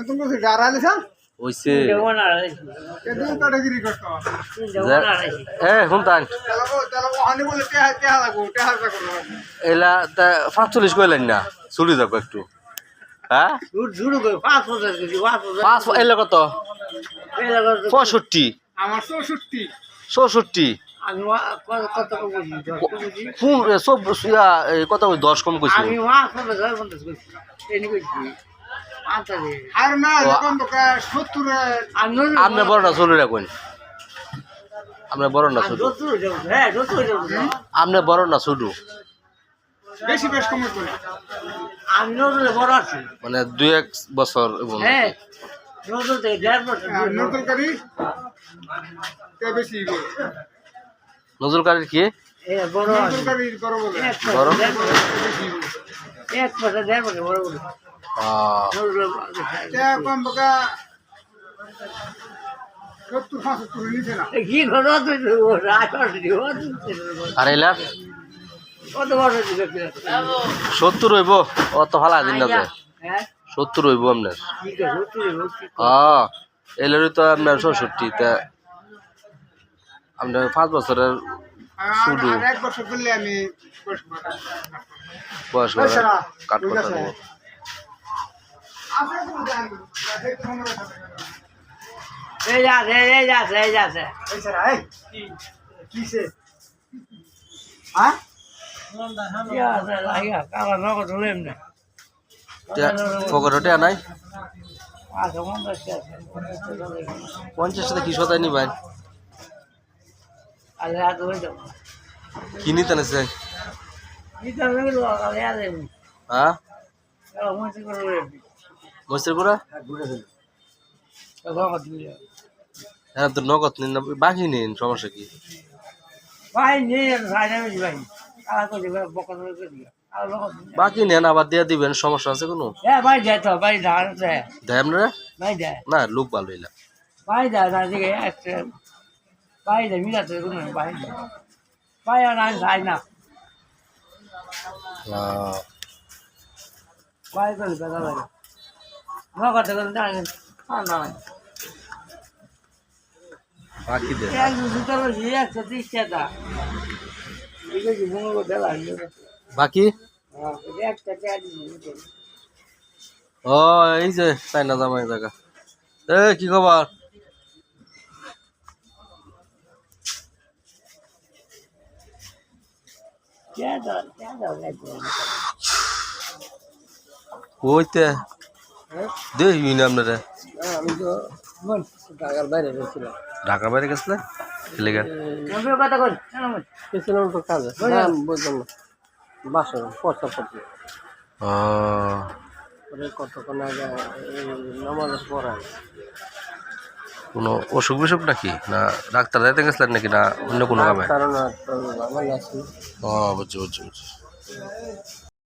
तुमको फिर डरा ले सा ওইছে ये दिन कैटेगरी करता এ শুনতান चलो वो हानि बोले ते लगो ते हाल करो এলা তা 45 কইলেন না চুরি যাবো একটু হ্যাঁ শুরু করে 5,000 কেজি 5 এলে কত 65 আমার 64 64 আমি কত বুঝি কোন সব ইয়া কত 10 কম কইছি আমি 5,000 কইছি এনি কইছি আর না যখন তো 70 আপনি বড় না চুরি রাখুন আপনি বড় না ছোট আপনি বড় না ছোট বেশি বেশ কম করে আমি নজরে বড় আছি মানে 2-1 বছর এবং হ্যাঁ নজর থেকে 1.5 বছর নতুন করি তে বেশি নজরুলকারীর কি এ বড় নতুন করি বড় বলে বড় এক বছর 1.5 বছর বড় বড় তে কম বকা 70 নিচে না কি ঘর তুই রাখর দিও আর এলা কত বড় দিবে 70 হইব অত ভালো দিন না হ্যাঁ 70 হইব আপনার ঠিক আছে 70 হ্যাঁ এলেরই তো আপনার 66 তা আপনার 5 বছরের শুধু আর এক বছর করলে আমি বয়স কাট করতে দেবো এই যাচ্ছে কিসে হ্যাঁ কালা নগদ হলেন না ফকরটে নাই আচ্ছা 50 টাকা কি সদাই নিবেন আরে আজ হয়ে যাবে কি নিতে নেছে এটা হলো আরে আরে হ্যাঁ মনে করে মস্তির পুরা নগদ দিয়ে হ্যাঁ তো নগদ নিন না বাকি নিন সমস্যা কি ভাই নিয়ে সাইডে ভাই আর কই দিবে বকন করে দিও আর নগদ বাকি নেন আবার দিয়ে দিবেন সমস্যা আছে কোনো এ ভাই দে তো ভাই ধার দে দেয় আপনারা ভাই দে না লোক ভালো হইলা ভাই দে না দিকে একটা ভাই দে মিলাতে কোনো ভাই দে ভাই আর আমি খাই না ভাই করে দাদা ভাই নগদ করে দাঁড়ান না বাকি দেন এক দুটো বসে 130 টাকা ঠিক আছে মনে দেলা বাকি হ্যাঁ একটা টাকা দিই ও এই যে তাই না জামাই জায়গা এ কি খবর কেডা কইতে দেখবি না আপনারা আমি তো ঢাকার বাইরে গেছিলাম ঢাকার বাইরে গেছিলেন লেগেন কথা কই গেছিলাম তো কাজে বুঝলাম না বাসা পয়সা পড়ছে ও পরে কতক্ষণ আগে নামাজ পড়ায় কোনো অসুখ বিসুখ নাকি না ডাক্তার যাইতে গেছিলেন নাকি না অন্য কোনো কামে কারণ আমার আছে ও বুঝছি বুঝছি বুঝছি